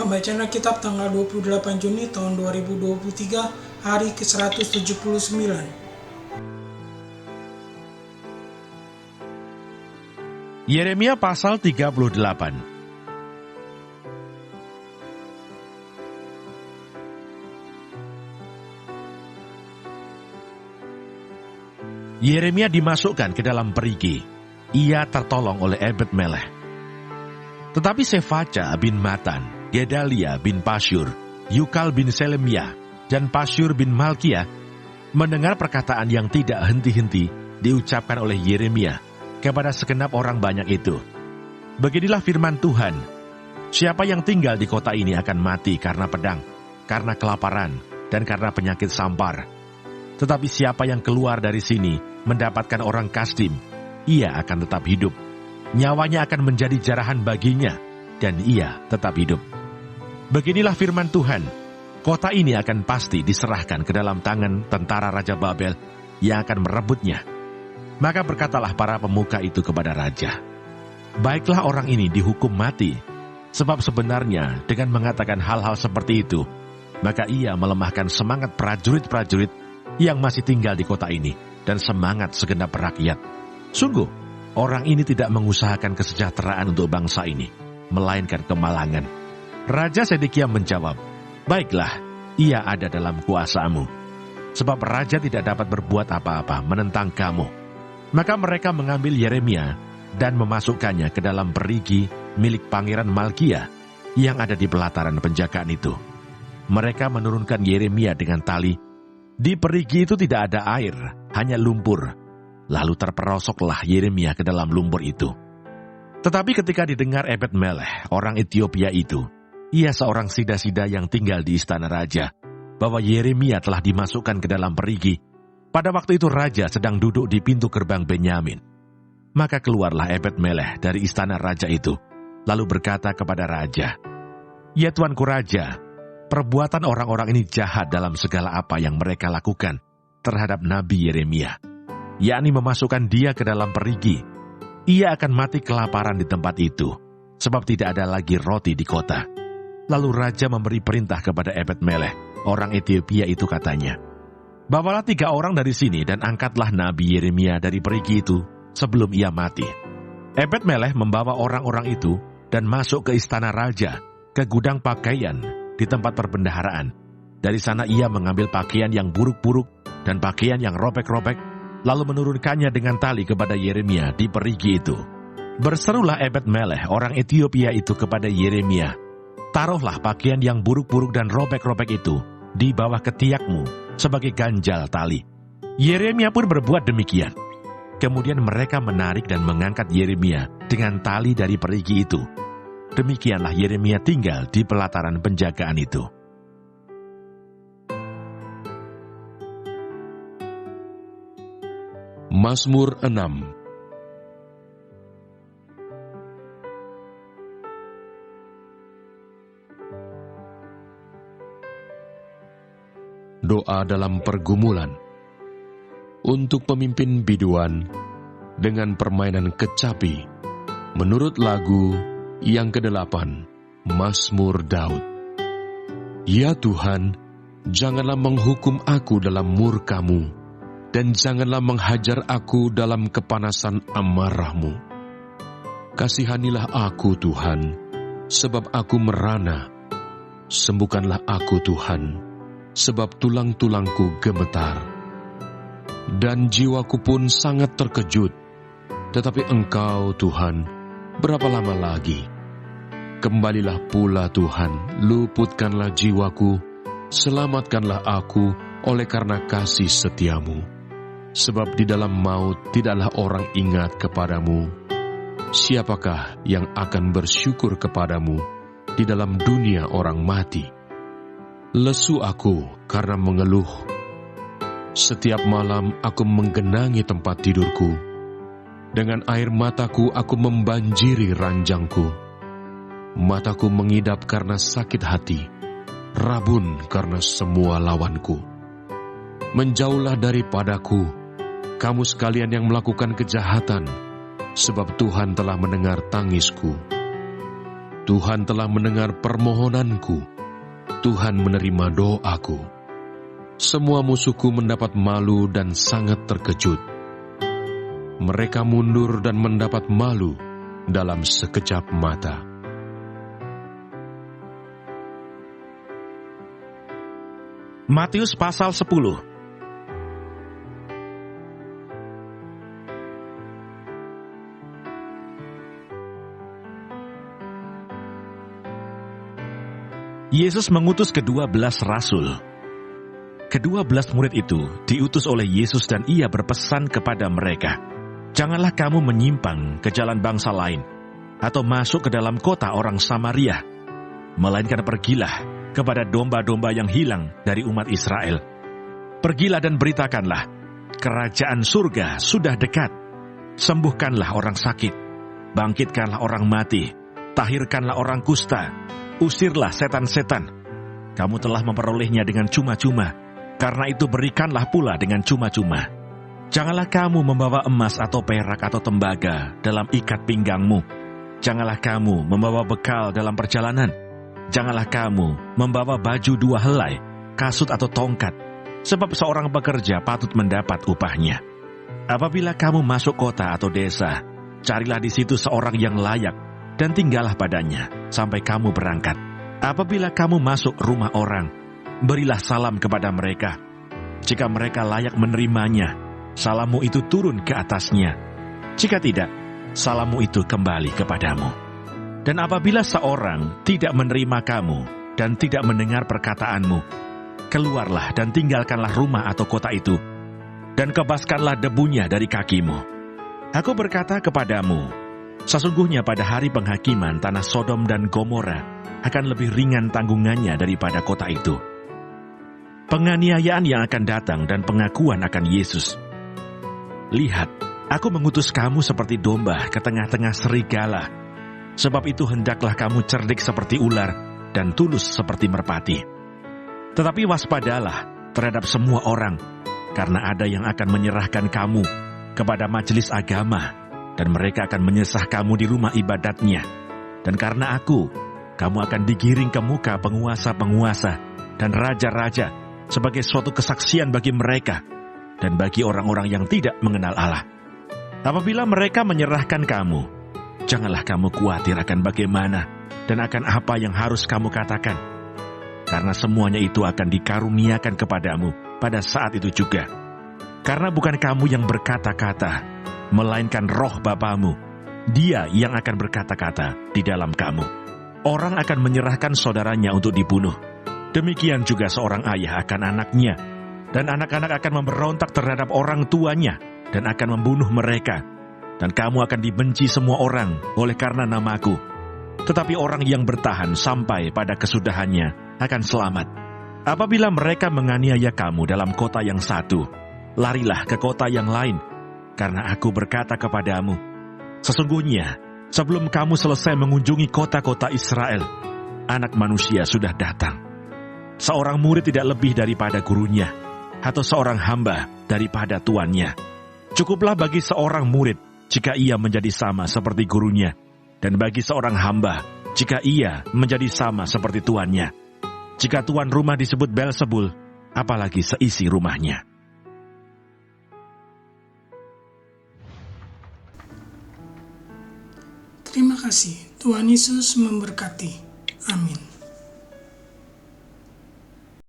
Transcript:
Pembacaan Alkitab tanggal 28 Juni tahun 2023, hari ke-179. Yeremia pasal 38. Yeremia dimasukkan ke dalam perigi. Ia tertolong oleh Ebed-Melech. Tetapi Sefaca bin Matan, Gedalia bin Pasyur, Yukal bin Selemiah, dan Pasyur bin Malkiah mendengar perkataan yang tidak henti-henti diucapkan oleh Yeremia kepada segenap orang banyak itu. Beginilah firman Tuhan, siapa yang tinggal di kota ini akan mati karena pedang, karena kelaparan, dan karena penyakit sampar. Tetapi siapa yang keluar dari sini mendapatkan orang Kasdim, ia akan tetap hidup. Nyawanya akan menjadi jarahan baginya, dan ia tetap hidup. Beginilah firman Tuhan, kota ini akan pasti diserahkan ke dalam tangan tentara Raja Babel yang akan merebutnya. Maka berkatalah para pemuka itu kepada raja, baiklah orang ini dihukum mati, sebab sebenarnya dengan mengatakan hal-hal seperti itu, maka ia melemahkan semangat prajurit-prajurit yang masih tinggal di kota ini, dan semangat segenap rakyat. Sungguh, orang ini tidak mengusahakan kesejahteraan untuk bangsa ini, melainkan kemalangan. Raja Sedekia menjawab, baiklah, ia ada dalam kuasamu, sebab raja tidak dapat berbuat apa-apa menentang kamu. Maka mereka mengambil Yeremia dan memasukkannya ke dalam perigi milik Pangeran Malkia yang ada di pelataran penjagaan itu. Mereka menurunkan Yeremia dengan tali. Di perigi itu tidak ada air, hanya lumpur. Lalu terperosoklah Yeremia ke dalam lumpur itu. Tetapi ketika didengar Ebed-Melech, orang Ethiopia itu, ia seorang sida-sida yang tinggal di istana raja, bahwa Yeremia telah dimasukkan ke dalam perigi. Pada waktu itu raja sedang duduk di pintu gerbang Benyamin. Maka keluarlah Ebed-Melech dari istana raja itu, lalu berkata kepada raja, ya tuanku raja, perbuatan orang-orang ini jahat dalam segala apa yang mereka lakukan terhadap Nabi Yeremia, yakni memasukkan dia ke dalam perigi. Ia akan mati kelaparan di tempat itu, sebab tidak ada lagi roti di kota. Lalu raja memberi perintah kepada Ebed-Melech, orang Ethiopia itu katanya, bawalah 3 orang dari sini dan angkatlah Nabi Yeremia dari perigi itu sebelum ia mati. Ebed-Melech membawa orang-orang itu dan masuk ke istana raja, ke gudang pakaian di tempat perbendaharaan. Dari sana ia mengambil pakaian yang buruk-buruk dan pakaian yang robek-robek, lalu menurunkannya dengan tali kepada Yeremia di perigi itu. Berserulah Ebed-Melech, orang Ethiopia itu kepada Yeremia, taruhlah pakaian yang buruk-buruk dan robek-robek itu di bawah ketiakmu sebagai ganjal tali. Yeremia pun berbuat demikian. Kemudian mereka menarik dan mengangkat Yeremia dengan tali dari perigi itu. Demikianlah Yeremia tinggal di pelataran penjagaan itu. Mazmur 6. Doa dalam pergumulan. Untuk pemimpin biduan dengan permainan kecapi, menurut lagu yang ke-8, Mazmur Daud. Ya Tuhan, janganlah menghukum aku dalam murka-Mu, dan janganlah menghajar aku dalam kepanasan amarah-Mu. Kasihanilah aku Tuhan, sebab aku merana. Sembuhkanlah aku Tuhan, sebab tulang-tulangku gemetar. Dan jiwaku pun sangat terkejut. Tetapi Engkau Tuhan, berapa lama lagi? Kembalilah pula Tuhan, luputkanlah jiwaku, selamatkanlah aku oleh karena kasih setiamu. Sebab di dalam maut tidaklah orang ingat kepadamu. Siapakah yang akan bersyukur kepadamu di dalam dunia orang mati? Lesu aku karena mengeluh. Setiap malam aku menggenangi tempat tidurku. Dengan air mataku aku membanjiri ranjangku. Mataku mengidap karena sakit hati, rabun karena semua lawanku. Menjauhlah daripadaku, kamu sekalian yang melakukan kejahatan, sebab Tuhan telah mendengar tangisku. Tuhan telah mendengar permohonanku. Tuhan menerima doaku. Semua musuhku mendapat malu dan sangat terkejut. Mereka mundur dan mendapat malu dalam sekejap mata. Matius pasal 10. Yesus mengutus ke-12 rasul. Ke-12 murid itu diutus oleh Yesus dan ia berpesan kepada mereka, "Janganlah kamu menyimpang ke jalan bangsa lain, atau masuk ke dalam kota orang Samaria, melainkan pergilah kepada domba-domba yang hilang dari umat Israel. Pergilah dan beritakanlah, kerajaan surga sudah dekat. Sembuhkanlah orang sakit, bangkitkanlah orang mati, tahirkanlah orang kusta, usirlah setan-setan. Kamu telah memperolehnya dengan cuma-cuma, karena itu berikanlah pula dengan cuma-cuma. Janganlah kamu membawa emas atau perak atau tembaga dalam ikat pinggangmu. Janganlah kamu membawa bekal dalam perjalanan. Janganlah kamu membawa baju 2 helai, kasut atau tongkat, sebab seorang pekerja patut mendapat upahnya. Apabila kamu masuk kota atau desa, carilah di situ seorang yang layak, dan tinggallah padanya sampai kamu berangkat. Apabila kamu masuk rumah orang, berilah salam kepada mereka. Jika mereka layak menerimanya, salammu itu turun ke atasnya. Jika tidak, salammu itu kembali kepadamu. Dan apabila seorang tidak menerima kamu dan tidak mendengar perkataanmu, keluarlah dan tinggalkanlah rumah atau kota itu, dan kebaskanlah debunya dari kakimu. Aku berkata kepadamu, sesungguhnya pada hari penghakiman tanah Sodom dan Gomora akan lebih ringan tanggungannya daripada kota itu. Penganiayaan yang akan datang dan pengakuan akan Yesus. Lihat, aku mengutus kamu seperti domba ke tengah-tengah serigala. Sebab itu hendaklah kamu cerdik seperti ular dan tulus seperti merpati. Tetapi waspadalah terhadap semua orang, karena ada yang akan menyerahkan kamu kepada majelis agama, dan mereka akan menyesah kamu di rumah ibadatnya. Dan karena aku, kamu akan digiring ke muka penguasa-penguasa dan raja-raja sebagai suatu kesaksian bagi mereka dan bagi orang-orang yang tidak mengenal Allah. Apabila mereka menyerahkan kamu, janganlah kamu khawatir akan bagaimana dan akan apa yang harus kamu katakan, karena semuanya itu akan dikaruniakan kepadamu pada saat itu juga. Karena bukan kamu yang berkata-kata, melainkan Roh Bapamu, Dia yang akan berkata-kata di dalam kamu. Orang akan menyerahkan saudaranya untuk dibunuh. Demikian juga seorang ayah akan anaknya, dan anak-anak akan memberontak terhadap orang tuanya dan akan membunuh mereka. Dan kamu akan dibenci semua orang oleh karena namaku. Tetapi orang yang bertahan sampai pada kesudahannya akan selamat. Apabila mereka menganiaya kamu dalam kota yang satu, larilah ke kota yang lain, karena aku berkata kepadamu, sesungguhnya sebelum kamu selesai mengunjungi kota-kota Israel, Anak Manusia sudah datang. Seorang murid tidak lebih daripada gurunya, atau seorang hamba daripada tuannya. Cukuplah bagi seorang murid jika ia menjadi sama seperti gurunya, dan bagi seorang hamba jika ia menjadi sama seperti tuannya. Jika tuan rumah disebut Beelzebul, apalagi seisi rumahnya. Terima kasih. Tuhan Yesus memberkati. Amin.